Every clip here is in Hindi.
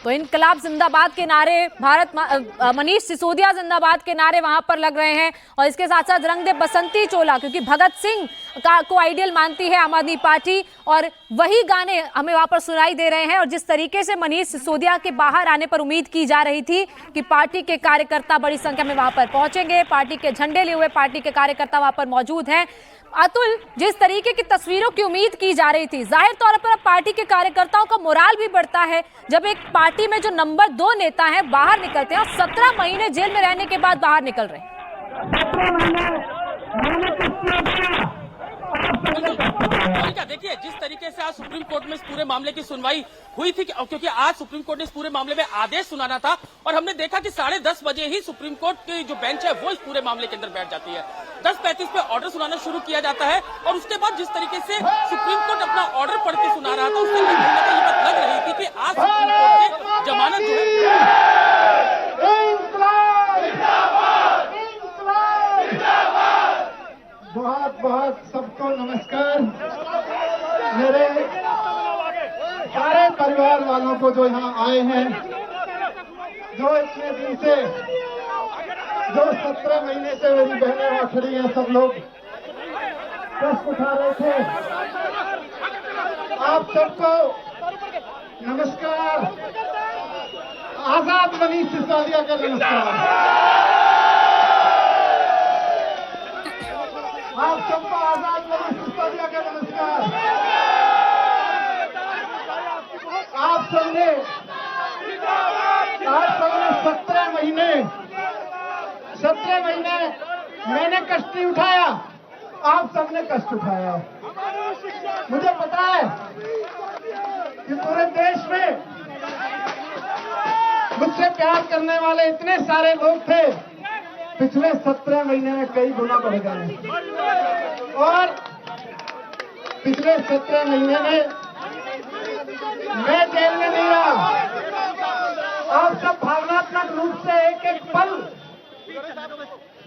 तो इनकलाब जिंदाबाद के नारे, मनीष सिसोदिया जिंदाबाद के नारे वहां पर लग रहे हैं। और इसके साथ साथ रंग दे बसंती चोला, क्योंकि भगत सिंह को आइडियल मानती है आम आदमी पार्टी, और वही गाने हमें वहां पर सुनाई दे रहे हैं। और जिस तरीके से मनीष सिसोदिया के बाहर आने पर उम्मीद की जा रही थी कि पार्टी के कार्यकर्ता बड़ी संख्या में वहां पर पहुंचेंगे, पार्टी के झंडे लिए हुए पार्टी के कार्यकर्ता वहां पर मौजूद हैं। अतुल, जिस तरीके की तस्वीरों की उम्मीद की जा रही थी, जाहिर तौर पर अब पार्टी के कार्यकर्ताओं का मोराल भी बढ़ता है जब एक पार्टी में जो नंबर 2 नेता हैं बाहर निकलते हैं और 17 महीने जेल में रहने के बाद बाहर निकल रहे हैं। देखिए, जिस तरीके से आज सुप्रीम कोर्ट में इस पूरे मामले की सुनवाई हुई थी, क्योंकि आज सुप्रीम कोर्ट ने इस पूरे मामले में आदेश सुनाना था, और हमने देखा कि 10:30 बजे ही सुप्रीम कोर्ट की जो बेंच है वो इस पूरे मामले के अंदर बैठ जाती है। 10:35 पे ऑर्डर सुनाना शुरू किया जाता है, और उसके बाद जिस तरीके से सुप्रीम कोर्ट अपना ऑर्डर पढ़ के सुना रहा था, उससे कहीं ना कहीं ये बात लग रही थी कि आज सुप्रीम कोर्ट से जमानत जो है। बहुत बहुत सबको नमस्कार। मेरे सारे परिवार वालों को जो यहाँ आए हैं, जो इतने दिन से, जो 17 महीने से मेरी बहनें वहाँ खड़ी हैं, सब लोग प्रश्न उठा रहे थे, आप सबको नमस्कार। आजाद मनीष सिसोदिया का नमस्कार। आप सबको आजाद मनीष सिसोदिया का नमस्कार। आप सबने 17 महीने मैंने कष्ट नहीं उठाया, आप सबने कष्ट उठाया। मुझे पता है कि पूरे देश में मुझसे प्यार करने वाले इतने सारे लोग थे, पिछले 17 महीने में कई गुना बढ़ गए। और पिछले 17 महीने में मैं जेल में नहीं रहा। आप सब भावनात्मक रूप से एक एक पल,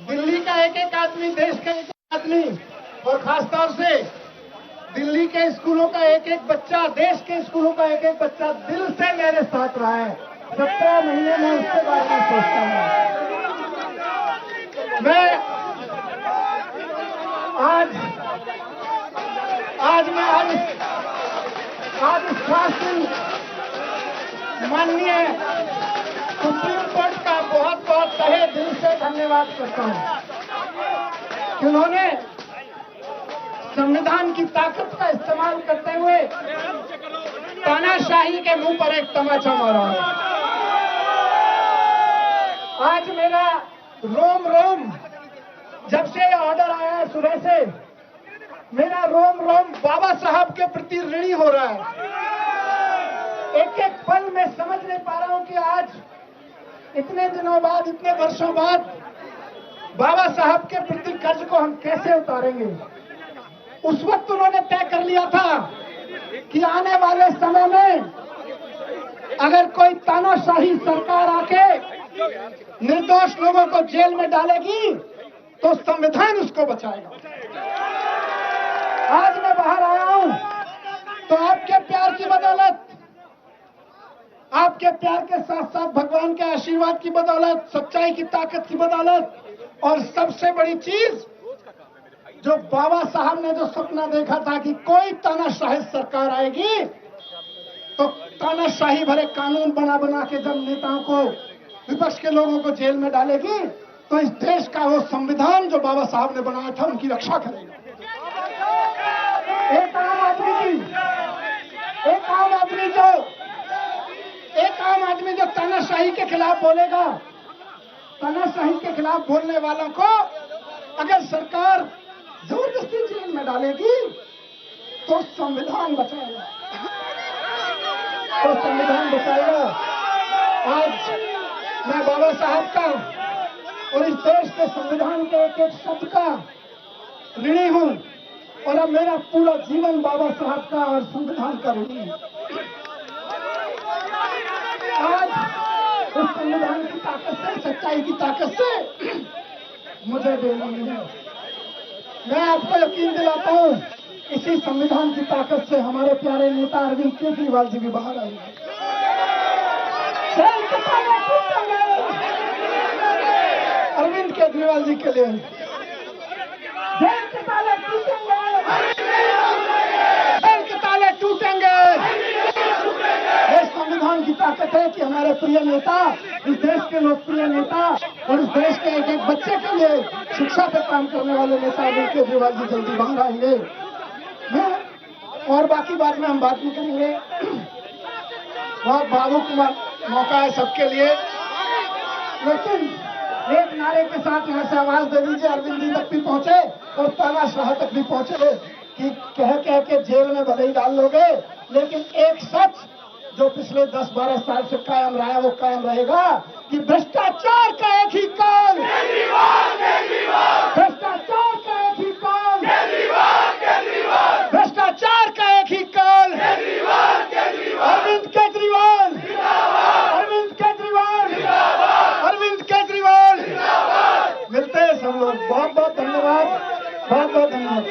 दिल्ली का एक एक आदमी, देश का एक एक आदमी, और खासतौर से दिल्ली के स्कूलों का एक एक बच्चा, देश के स्कूलों का एक एक बच्चा दिल से मेरे साथ रहा है। 17 महीने में उसके बारे में सोचता हूँ। मैं आज इस शासन, माननीय सुप्रीम कोर्ट का बहुत बहुत तहे दिल से धन्यवाद करता हूं कि उन्होंने संविधान की ताकत का इस्तेमाल करते हुए तानाशाही के मुंह पर एक तमाचा मारा है। आज मेरा रोम रोम, जब से ऑर्डर आया है सुबह से, मेरा रोम रोम बाबा साहब के प्रति ऋणी हो रहा है। एक एक पल में समझ नहीं पा रहा हूं कि आज इतने दिनों बाद, इतने वर्षों बाद, बाबा साहब के प्रति कर्ज को हम कैसे उतारेंगे। उस वक्त उन्होंने तय कर लिया था कि आने वाले समय में अगर कोई तानाशाही सरकार आके निर्दोष लोगों को जेल में डालेगी तो संविधान उसको बचाएगा। आज मैं बाहर आया हूं तो आपके प्यार की बदौलत, आपके प्यार के साथ साथ भगवान के आशीर्वाद की बदौलत, सच्चाई की ताकत की बदौलत, और सबसे बड़ी चीज जो बाबा साहब ने जो सपना देखा था कि कोई तानाशाही सरकार आएगी तो तानाशाही भरे कानून बना बना के जब नेताओं को, विपक्ष के लोगों को जेल में डालेगी, तो इस देश का वो संविधान जो बाबा साहब ने बनाया था उनकी रक्षा करेगा। एक आम आदमी जो तानाशाही के खिलाफ बोलेगा, तानाशाही के खिलाफ बोलने वालों को अगर सरकार जबरदस्ती जेल में डालेगी तो संविधान बचाएगा, तो संविधान बचाएगा। आज मैं बाबा साहब का और इस देश के संविधान के एक एक शब्द का ऋणी हूं, और अब मेरा पूरा जीवन बाबा साहब का और संविधान का ऋणी है। आज उस संविधान की ताकत से, सच्चाई की ताकत से मुझे बेनी है। मैं आपको यकीन दिलाता हूं, इसी संविधान की ताकत से हमारे प्यारे नेता अरविंद केजरीवाल जी भी बाहर आएंगे। केजरीवाल जी के लिए। जेल के ताले टूटेंगे, जेल के ताले टूटेंगे। ये संविधान की ताकत है कि हमारे प्रिय नेता, इस देश के लोकप्रिय नेता और इस देश के एक एक बच्चे के लिए शिक्षा पे काम करने वाले नेता अरविंद केजरीवाल जी जल्दी बाहर आएंगे। और बाकी बात में हम बात नहीं करेंगे। बहुत भावुक मौका है सबके लिए, लेकिन एक नारे के साथ यहाँ से आवाज दे दीजिए, अरविंद जी तक भी पहुंचे और तानाशाह तक भी पहुंचे कि कह के जेल में भले ही डाल लोगे, लेकिन एक सच जो पिछले 10-12 साल से कायम रहा है वो कायम रहेगा कि भ्रष्टाचार का एक ही काल, भ्रष्टाचार का एक ही काल, भ्रष्टाचार का एक ही काल। अरविंद केजरीवाल, अरविंद केजरीवाल, अरविंद केजरीवाल। मिलते हैं सब लोग। बहुत बहुत धन्यवाद, बहुत बहुत धन्यवाद।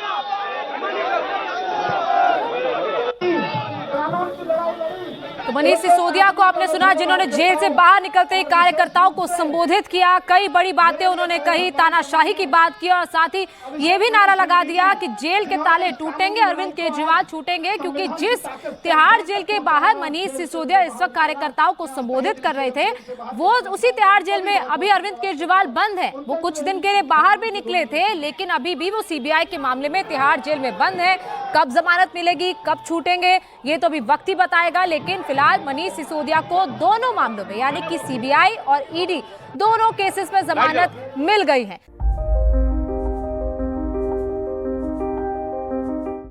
तो मनीष सिसोदिया को आपने सुना, जिन्होंने जेल से बाहर निकलते ही कार्यकर्ताओं को संबोधित किया, कई बड़ी बातें उन्होंने कही, तानाशाही की बात की और साथ ही ये भी नारा लगा दिया कि जेल के ताले टूटेंगे, अरविंद केजरीवाल छूटेंगे। क्योंकि जिस तिहाड़ जेल के बाहर मनीष सिसोदिया इस वक्त कार्यकर्ताओं को संबोधित कर रहे थे, वो उसी तिहाड़ जेल में अभी अरविंद केजरीवाल बंद है। वो कुछ दिन के लिए बाहर भी निकले थे, लेकिन अभी भी वो सीबीआई के मामले में तिहाड़ जेल में बंद है। कब जमानत मिलेगी, कब छूटेंगे, ये तो अभी वक्त ही बताएगा। लेकिन फिलहाल मनीष सिसोदिया को दोनों मामलों में, यानी कि सीबीआई और ईडी दोनों केसेस में जमानत मिल गई है।